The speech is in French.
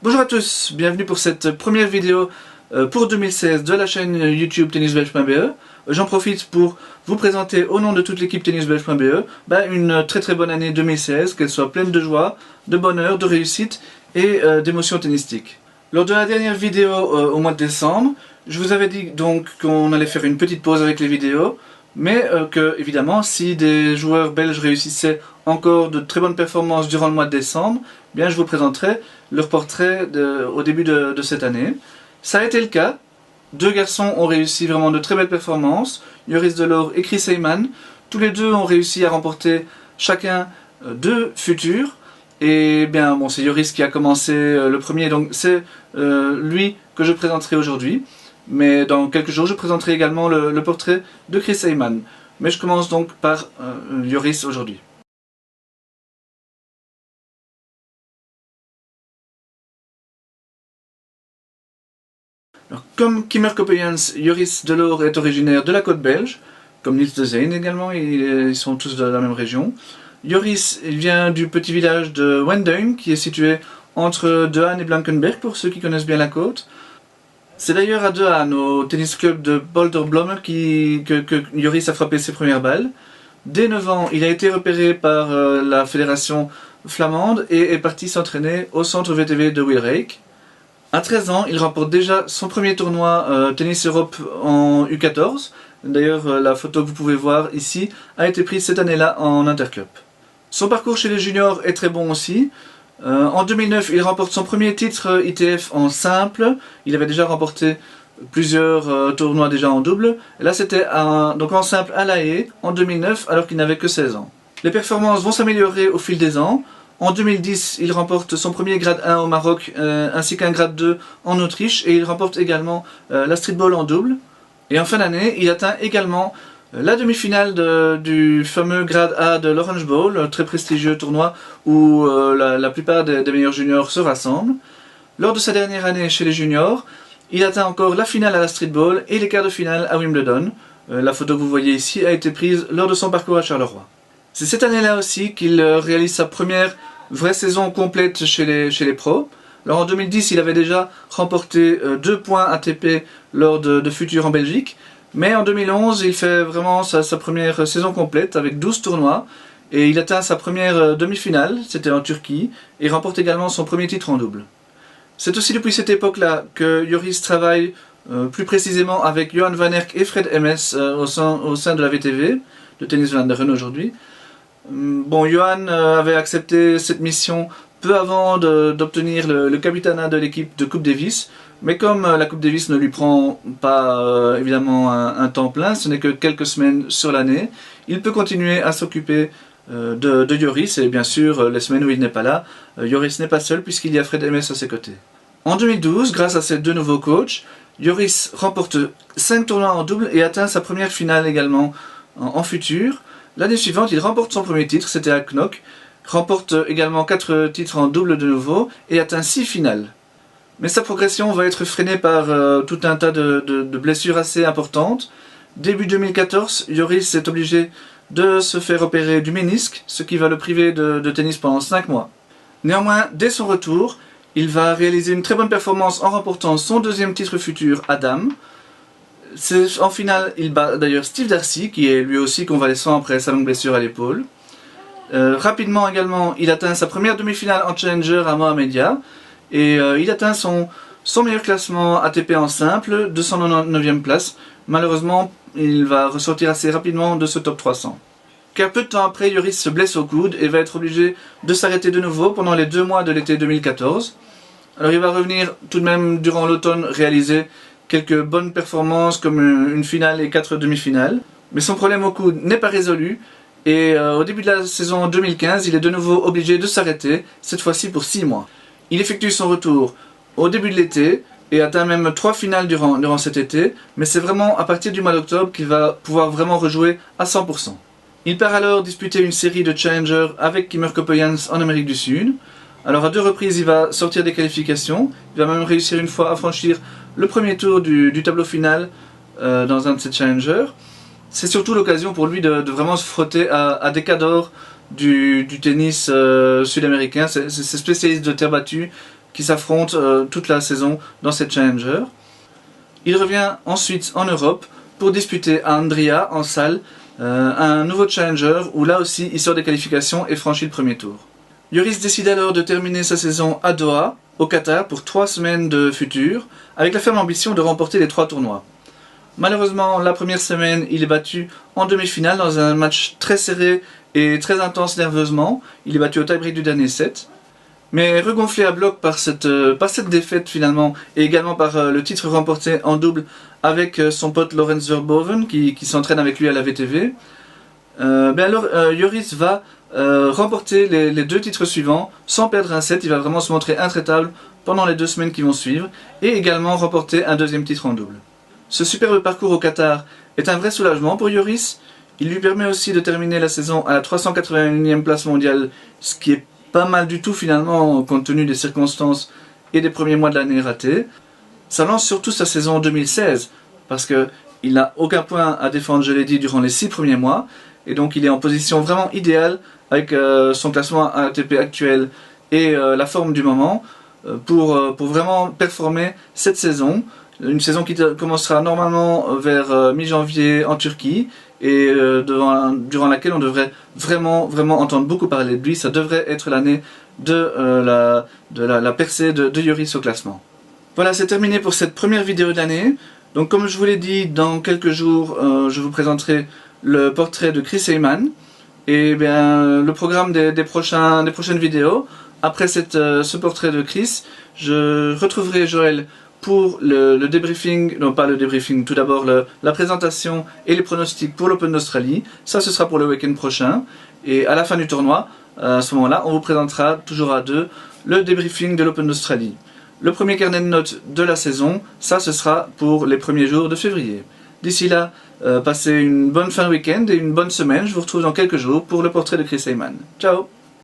Bonjour à tous, bienvenue pour cette première vidéo pour 2016 de la chaîne YouTube tennisbelge.be. J'en profite pour vous présenter au nom de toute l'équipe tennisbelge.be une très bonne année 2016, qu'elle soit pleine de joie, de bonheur, de réussite et d'émotions tennistiques. Lors de la dernière vidéo au mois de décembre, je vous avais dit donc qu'on allait faire une petite pause avec les vidéos, mais que évidemment si des joueurs belges réussissaient encore de très bonnes performances durant le mois de décembre, bien je vous présenterai leur portrait au début de cette année. Ça a été le cas. Deux garçons ont réussi vraiment de très belles performances, Joris Delors et Chris Heyman. Tous les deux ont réussi à remporter chacun deux futurs. Et bien bon, c'est Joris qui a commencé le premier, donc c'est lui que je présenterai aujourd'hui. Mais dans quelques jours, je présenterai également le portrait de Chris Heyman. Mais je commence donc par Joris aujourd'hui. Alors, comme Kimmer Coppejans, Joris Delors est originaire de la côte belge, comme Niels de Zeen également, ils sont tous de la même région. Joris vient du petit village de Wendheim, qui est situé entre De Haan et Blankenberg, pour ceux qui connaissent bien la côte. C'est d'ailleurs à De Haan, au tennis club de Bolderblomme, que Joris a frappé ses premières balles. Dès 9 ans, il a été repéré par la fédération flamande et est parti s'entraîner au centre VTV de Wilrijk. À 13 ans, il remporte déjà son premier tournoi Tennis Europe en U14. D'ailleurs, la photo que vous pouvez voir ici a été prise cette année-là en interclub. Son parcours chez les juniors est très bon aussi. En 2009, il remporte son premier titre ITF en simple. Il avait déjà remporté plusieurs tournois déjà en double. Et là, c'était donc en simple à La Haye en 2009, alors qu'il n'avait que 16 ans. Les performances vont s'améliorer au fil des ans. En 2010, il remporte son premier grade 1 au Maroc, ainsi qu'un grade 2 en Autriche, et il remporte également la streetball en double. Et en fin d'année, il atteint également la demi-finale du fameux grade A de l'Orange Bowl, un très prestigieux tournoi où la plupart des meilleurs juniors se rassemblent. Lors de sa dernière année chez les juniors, il atteint encore la finale à la streetball et les quarts de finale à Wimbledon. La photo que vous voyez ici a été prise lors de son parcours à Charleroi. C'est cette année-là aussi qu'il réalise sa première vraie saison complète chez les pros. Alors en 2010, il avait déjà remporté 2 points ATP lors de Futures en Belgique. Mais en 2011, il fait vraiment sa première saison complète avec 12 tournois. Et il atteint sa première demi-finale, c'était en Turquie, et remporte également son premier titre en double. C'est aussi depuis cette époque-là que Joris travaille plus précisément avec Johan van Erck et Fred Emmes au sein de la VTV, de Tennis Vlaanderen aujourd'hui. Bon, Johan avait accepté cette mission peu avant d'obtenir le capitanat de l'équipe de Coupe Davis, mais comme la Coupe Davis ne lui prend pas évidemment un temps plein, ce n'est que quelques semaines sur l'année, il peut continuer à s'occuper de Joris, et bien sûr les semaines où il n'est pas là, Joris n'est pas seul puisqu'il y a Fred Emmes à ses côtés. En 2012, grâce à ces deux nouveaux coachs, Joris remporte 5 tournois en double et atteint sa première finale également en futur. L'année suivante, il remporte son premier titre, c'était à Knock, remporte également 4 titres en double de nouveau et atteint 6 finales. Mais sa progression va être freinée par tout un tas de blessures assez importantes. Début 2014, Joris est obligé de se faire opérer du ménisque, ce qui va le priver de tennis pendant 5 mois. Néanmoins, dès son retour, il va réaliser une très bonne performance en remportant son deuxième titre futur à dames. En finale, il bat d'ailleurs Steve Darcy, qui est lui aussi convalescent après sa longue blessure à l'épaule. Rapidement également, il atteint sa première demi-finale en Challenger à Mohamedia. Et il atteint son meilleur classement ATP en simple, 299e place. Malheureusement, il va ressortir assez rapidement de ce top 300. Car peu de temps après, Joris se blesse au coude et va être obligé de s'arrêter de nouveau pendant les 2 mois de l'été 2014. Alors il va revenir tout de même durant l'automne réaliser quelques bonnes performances comme une finale et 4 demi-finales. Mais son problème au coude n'est pas résolu et au début de la saison 2015, il est de nouveau obligé de s'arrêter, cette fois-ci pour 6 mois. Il effectue son retour au début de l'été et atteint même 3 finales durant cet été, mais c'est vraiment à partir du mois d'octobre qu'il va pouvoir vraiment rejouer à 100%. Il part alors disputer une série de Challenger avec Kimmer Coppejans en Amérique du Sud. Alors à 2 reprises, il va sortir des qualifications, il va même réussir une fois à franchir le premier tour du tableau final dans un de ces challengers. C'est surtout l'occasion pour lui de vraiment se frotter à des cadors du tennis sud-américain, ces spécialistes de terre battue qui s'affrontent toute la saison dans cette Challenger. Il revient ensuite en Europe pour disputer à Andria, en salle, un nouveau Challenger où là aussi il sort des qualifications et franchit le premier tour. Yoris décide alors de terminer sa saison à Doha, au Qatar, pour 3 semaines de futur, avec la ferme ambition de remporter les 3 tournois. Malheureusement, la première semaine, il est battu en demi-finale dans un match très serré et très intense nerveusement. Il est battu au tie-break du dernier set. Mais regonflé à bloc par cette défaite finalement, et également par le titre remporté en double avec son pote Lorenz Verboven qui s'entraîne avec lui à la VTV, Yoris va remporter les 2 titres suivants sans perdre un set. Il va vraiment se montrer intraitable pendant les 2 semaines qui vont suivre et également remporter un 2e titre en double. Ce superbe parcours au Qatar est un vrai soulagement pour Yoris. Il lui permet aussi de terminer la saison à la 381e place mondiale, ce qui est pas mal du tout finalement compte tenu des circonstances et des premiers mois de l'année ratés. Ça lance surtout sa saison 2016 parce qu'il n'a aucun point à défendre, je l'ai dit, durant les 6 premiers mois et donc il est en position vraiment idéale avec son classement ATP actuel et la forme du moment pour vraiment performer cette saison. Une saison qui commencera normalement vers mi-janvier en Turquie et durant laquelle on devrait vraiment entendre beaucoup parler de lui. Ça devrait être l'année de la percée de Yoris au classement. Voilà, c'est terminé pour cette première vidéo de l'année. Donc comme je vous l'ai dit, dans quelques jours, je vous présenterai le portrait de Chris Heyman et bien le programme des prochaines vidéos. Après ce portrait de Chris, je retrouverai Joël pour le débriefing, non pas le débriefing, tout d'abord la présentation et les pronostics pour l'Open d'Australie. Ça, ce sera pour le week-end prochain. Et à la fin du tournoi, à ce moment-là, on vous présentera toujours à 2 le débriefing de l'Open d'Australie. Le premier carnet de notes de la saison, ça, ce sera pour les premiers jours de février. D'ici là, passez une bonne fin de week-end et une bonne semaine. Je vous retrouve dans quelques jours pour le portrait de Chris Heyman. Ciao!